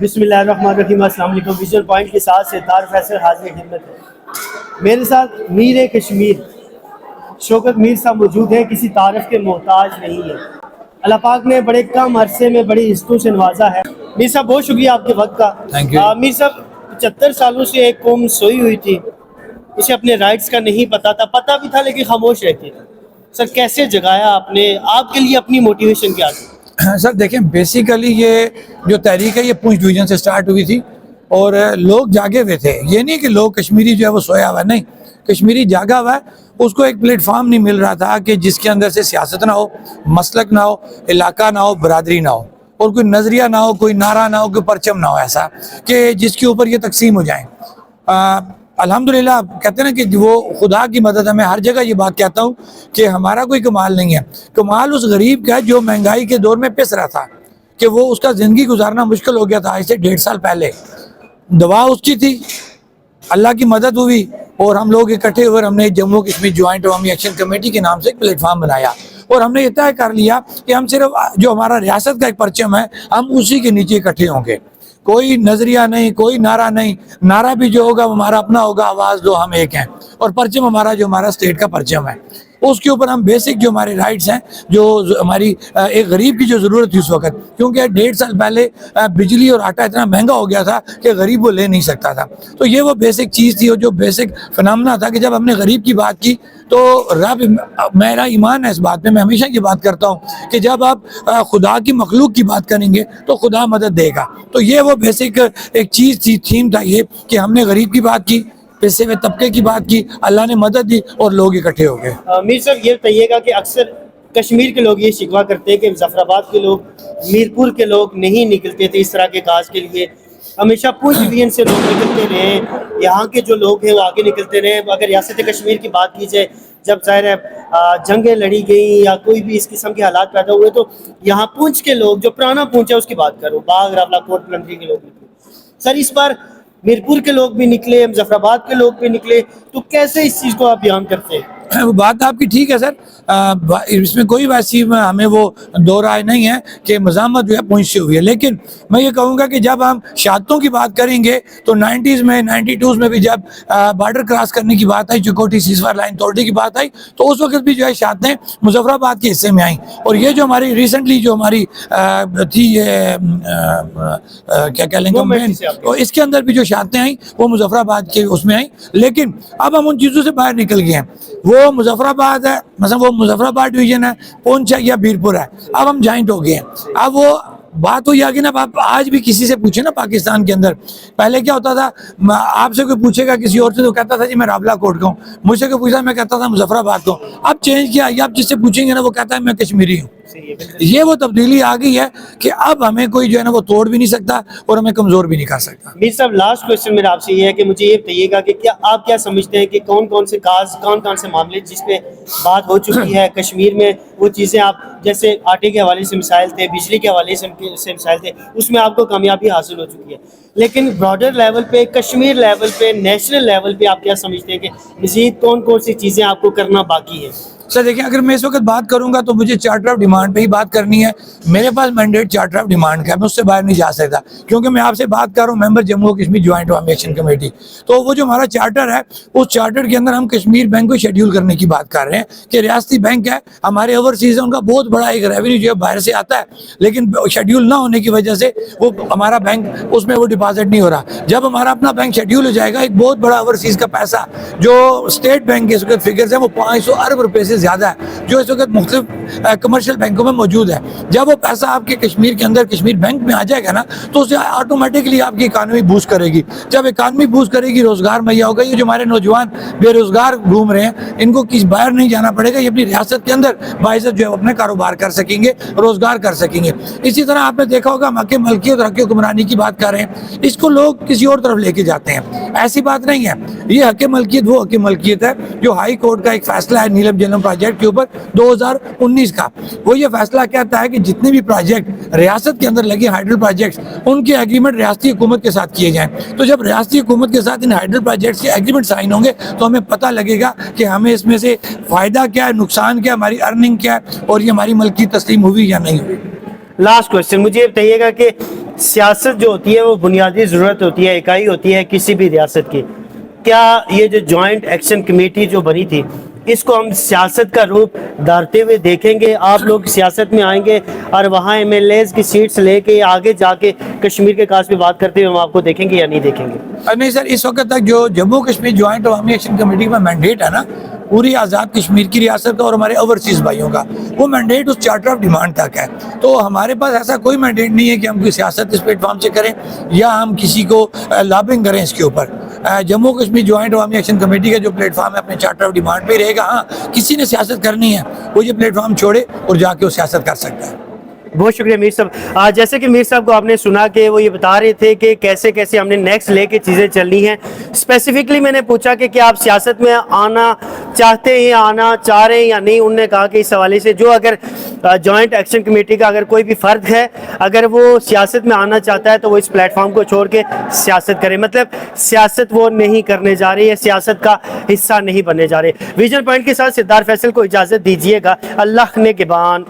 بسم اللہ الرحمن الرحیم۔ السلام علیکم۔ ویژن پوائنٹ کے ساتھ ستار فیصل حاضر خدمت ہے۔ میرے ساتھ میر کشمیر شوکت میر صاحب موجود ہیں، کسی تعارف کے محتاج نہیں ہے۔ اللہ پاک نے بڑے کم عرصے میں بڑی عزتوں سے نوازا ہے۔ میر صاحب بہت شکریہ آپ کے وقت کا۔ میر صاحب 75 سالوں سے ایک قوم سوئی ہوئی تھی، اسے اپنے رائٹس کا نہیں پتا تھا، پتہ بھی تھا لیکن خاموش رہتی تھی۔ سر کیسے جگایا آپ نے؟ آپ کے لیے اپنی موٹیویشن کیا تھی؟ سر دیکھیں، بیسیکلی یہ جو تحریک ہے یہ پونچھ ڈویژن سے سٹارٹ ہوئی تھی اور لوگ جاگے ہوئے تھے۔ یہ نہیں کہ لوگ کشمیری جو ہے وہ سویا ہوا ہے، نہیں، کشمیری جاگا ہوا ہے۔ اس کو ایک پلیٹ فارم نہیں مل رہا تھا کہ جس کے اندر سے سیاست نہ ہو، مسلک نہ ہو، علاقہ نہ ہو، برادری نہ ہو، اور کوئی نظریہ نہ ہو، کوئی نعرہ نہ ہو، کوئی پرچم نہ ہو ایسا کہ جس کے اوپر یہ تقسیم ہو جائیں۔ الحمدللہ کہتے ہیں نا کہ وہ خدا کی مدد ہے۔ میں ہر جگہ یہ بات کہتا ہوں کہ ہمارا کوئی کمال نہیں ہے، کمال اس غریب کا ہے جو مہنگائی کے دور میں پس رہا تھا، کہ وہ اس کا زندگی گزارنا مشکل ہو گیا تھا آج سے 1.5 سال پہلے۔ دعا اس کی تھی، اللہ کی مدد ہوئی، اور ہم لوگ اکٹھے ہوئے ہم نے جموں کشمیر جوائنٹ عوامی ایکشن کمیٹی کے نام سے ایک پلیٹ فارم بنایا، اور ہم نے یہ طے کر لیا کہ ہم صرف جو ہمارا ریاست کا ایک پرچم ہے ہم اسی کے نیچے اکٹھے ہوں گے۔ کوئی نظریہ نہیں، کوئی نعرہ نہیں، نعرہ بھی جو ہوگا وہ ہمارا اپنا ہوگا، آواز دو ہم ایک ہیں، اور پرچم ہمارا جو ہمارا اسٹیٹ کا پرچم ہے اس کے اوپر ہم بیسک جو ہمارے رائٹس ہیں، جو ہماری ایک غریب کی جو ضرورت تھی اس وقت، کیونکہ 1.5 سال پہلے بجلی اور آٹا اتنا مہنگا ہو گیا تھا کہ غریب وہ لے نہیں سکتا تھا، تو یہ وہ بیسک چیز تھی، اور جو بیسک فنامنا تھا کہ جب ہم نے غریب کی بات کی تو رب، میرا ایمان ہے اس بات میں، میں ہمیشہ یہ بات کرتا ہوں کہ جب آپ خدا کی مخلوق کی بات کریں گے تو خدا مدد دے گا۔ تو یہ وہ بیسک ایک چیز تھی، تھیم تھا یہ کہ ہم نے غریب کی بات کی، پیسے میں طبقے کی بات کی، اللہ نے مدد دی اور لوگ اکٹھے ہو گئے۔ میر صاحب یہ بتائیے گا کہ اکثر کشمیر کے لوگ یہ شکوہ کرتے ہیں کہ مظفر آباد کے لوگ، میرپور کے لوگ نہیں نکلتے تھے اس طرح کے کاز کے لیے، ہمیشہ پونچھ ڈویژن سے لوگ نکلتے رہے، یہاں کے جو لوگ ہیں وہ آگے نکلتے رہے۔ اگر ریاست کشمیر کی بات کی جائے، جب ظاہر ہے جنگیں لڑی گئیں یا کوئی بھی اس قسم کے حالات پیدا ہوئے تو یہاں پونچھ کے لوگ، جو پرانا پونچھ ہے اس کی بات کرو، باغ راولا کوٹ پلندری کے لوگ نکلے۔ سر اس بار میرپور کے لوگ بھی نکلے، مظفر آباد کے لوگ بھی نکلے، تو کیسے اس چیز کو آپ بیان کرتے ہیں؟ وہ بات آپ کی ٹھیک ہے سر، اس میں کوئی ویسی ہمیں وہ دو رائے نہیں ہے کہ مزاحمت جو ہے پونچھ سے ہوئی ہے، لیکن میں یہ کہوں گا کہ جب ہم شہادتوں کی بات کریں گے تو 90s میں 92s میں بھی جب بارڈر کراس کرنے کی بات آئی، چکوٹھی سیزفائر لائن توڑنے کی بات آئی، تو اس وقت بھی جو ہے شہادتیں مظفر آباد کے حصے میں آئیں، اور یہ جو ہماری ریسنٹلی جو ہماری تھی یہ کیا کہہ لیں گے، تو اس کے اندر بھی جو شہادتیں آئیں وہ مظفر آباد کے اس میں آئیں، لیکن اب ہم ان چیزوں سے باہر نکل گئے ہیں۔ وہ مظفر آباد ہے، مثلا وہ مظفر آباد ڈویژن ہے، پونچھ ہے یا بیرپور ہے، اب ہم جوائنٹ ہو گئے ہیں۔ اب وہ بات ہوئی آگے نا، آپ آج بھی کسی سے پوچھیں نا پاکستان کے اندر، پہلے کیا ہوتا تھا، آپ سے کوئی پوچھے گا کسی اور سے تو کہتا تھا جی میں راولا کوٹ کا ہوں، مجھ سے کوئی پوچھا میں کہتا تھا مظفر آباد کا ہوں۔ اب چینج کیا، یہ آپ جس سے پوچھیں گے نا وہ کہتا ہے میں کشمیری ہوں۔ یہ وہ تبدیلی آ گئی ہے کہ اب ہمیں کوئی جو ہے نا وہ توڑ بھی نہیں سکتا اور ہمیں کمزور بھی نہیں کر سکتا۔ میر صاحب لاسٹ کوئسچن میرا آپ سے یہ ہے کہ مجھے یہ بتائیے گا کہ کیا آپ کیا سمجھتے ہیں کہ کون کون سے کاز، کون کون سے معاملے جس پہ بات ہو چکی ہے کشمیر میں، وہ چیزیں آپ جیسے آٹے کے حوالے سے مسائل تھے، بجلی کے حوالے سے مسائل تھے، اس میں آپ کو کامیابی حاصل ہو چکی ہے، لیکن براڈر لیول پہ، کشمیر لیول پہ، نیشنل لیول پہ آپ کیا سمجھتے ہیں کہ مزید کون کون سی چیزیں آپ کو کرنا باقی ہے؟ سر دیکھیں، اگر میں اس وقت بات کروں گا تو مجھے چارٹر آف ڈیمانڈ پہ ہی بات کرنی ہے، میرے پاس مینڈیٹ چارٹر آف ڈیمانڈ کا ہے، میں اس سے باہر نہیں جا سکتا، کیونکہ میں آپ سے بات کر رہا ہوں ممبر جموں کشمیر جوائنٹ عوامی ایکشن کمیٹی، تو وہ جو ہمارا چارٹر ہے اس چارٹر کے اندر ہم کشمیر بینک کو شیڈیول کرنے کی بات کر رہے ہیں کہ ریاستی بینک ہے، ہمارے اوورسیز ہیں، ان کا بہت بڑا ایک ریونیو جو ہے باہر سے آتا ہے، لیکن شیڈیول نہ ہونے کی وجہ سے وہ ہمارا بینک اس میں وہ ڈپازٹ نہیں ہو رہا۔ جب ہمارا اپنا بینک شیڈیول ہو جائے گا، ایک بہت بڑا اوورسیز کا پیسہ جو اسٹیٹ بینک کے اس وقت فگرز ہیں وہ 500 ارب روپے سے زیادہ ہے، جو اس وقت مختلف کمرشل بینکوں میں موجود ہے، جب وہ پیسہ آپ کے کشمیر کے اندر کشمیر بینک میں آ جائے گا نا تو اسے آٹومیٹکلی آپ کی اکانومی بوسٹ کرے گی۔ جب اکانومی بوسٹ کرے گی، روزگار مہیا ہوگا، یہ جو ہمارے نوجوان بے روزگار گھوم رہے ہیں ان کو کس باہر نہیں جانا پڑے گا، یہ اپنی ریاست کے اندر باعزت جو ہے اپنے کاروبار کر سکیں گے، روزگار کر سکیں گے۔ اسی طرح آپ نے دیکھا ہوگا ہم حق ملکیت اور حق حکمرانی کی بات کر رہے ہیں، اس کو لوگ کسی اور طرف لے کے جاتے ہیں، ایسی بات نہیں ہے۔ یہ حق ملکیت وہ حق ملکیت ہے جو ہائی کورٹ کا ایک فیصلہ ہے نیلم جھیلم پروجیکٹ کے اوپر 2019 کا، وہ یہ فیصلہ کہتا ہے کہ جتنے بھی پروجیکٹ ریاست کے اندر لگے ہائیڈل پروجیکٹس، ان کے ایگریمنٹ ریاستی حکومت کے ساتھ کیے جائیں۔ تو جب ریاستی حکومت کے ساتھ ان ہائیڈل پروجیکٹس کے ایگریمنٹ سائن ہوں گے تو ہمیں پتہ لگے گا کہ ہمیں اس میں سے فائدہ کیا ہے، نقصان کیا ہے، ہماری ارننگ کیا ہے، اور یہ ہماری ملکی تسلیم ہوئی یا نہیں ہوئی۔ لاسٹ کوئسچن مجھے یہ بتائیے گا کہ سیاست جو ہوتی ہے وہ بنیادی ضرورت ہوتی ہے، اکائی ہوتی ہے کسی بھی ریاست کی. کیا یہ جو جوائنٹ ایکشن کمیٹی جو بنی تھی اس کو ہم سیاست کا روپ دھارتے ہوئے دیکھیں گے؟ آپ لوگ سیاست میں آئیں گے اور وہاں ایم ایل ایز کی سیٹس لے کے آگے جا کے کشمیر کے کاز پہ بات کرتے ہوئے ہم آپ کو دیکھیں گے یا نہیں دیکھیں گے؟ نہیں سر، اس وقت تک جو جموں کشمیر جوائنٹ عوامی ایکشن کمیٹی کا مینڈیٹ ہے نا، پوری آزاد کشمیر کی ریاست کا اور ہمارے اوورسیز بھائیوں کا، وہ مینڈیٹ اس چارٹر آف ڈیمانڈ تک ہے. تو ہمارے پاس ایسا کوئی مینڈیٹ نہیں ہے کہ ہم کوئی سیاست اس پلیٹ فارم سے کریں یا ہم کسی کو لابنگ کریں اس کے اوپر. جموں کشمیر جوائنٹ عوامی ایکشن کمیٹی کا جو پلیٹ فارم ہے اپنے چارٹر آف ڈیمانڈ پہ ہی رہے گا. ہاں، کسی نے سیاست کرنی ہے وہ یہ پلیٹ فارم چھوڑے اور جا کے وہ سیاست کر سکتا ہے. بہت شکریہ میر صاحب. جیسے کہ میر صاحب کو آپ نے سنا کہ وہ یہ بتا رہے تھے کہ کیسے کیسے ہم نے نیکسٹ لے کے چیزیں چلنی ہیں. اسپیسیفکلی میں نے پوچھا کہ کیا آپ سیاست میں آنا چاہتے ہیں، آنا چاہ رہے ہیں یا نہیں. انہوں نے کہا کہ اس حوالے سے جو اگر جوائنٹ ایکشن کمیٹی کا اگر کوئی بھی فرد ہے اگر وہ سیاست میں آنا چاہتا ہے تو وہ اس پلیٹ فارم کو چھوڑ کے سیاست کرے. مطلب سیاست وہ نہیں کرنے جا رہے یا سیاست کا حصہ نہیں بننے جا رہے. ویژن پوائنٹ کے ساتھ سردار فیصل کو اجازت دیجیے گا. اللہ نگہبان.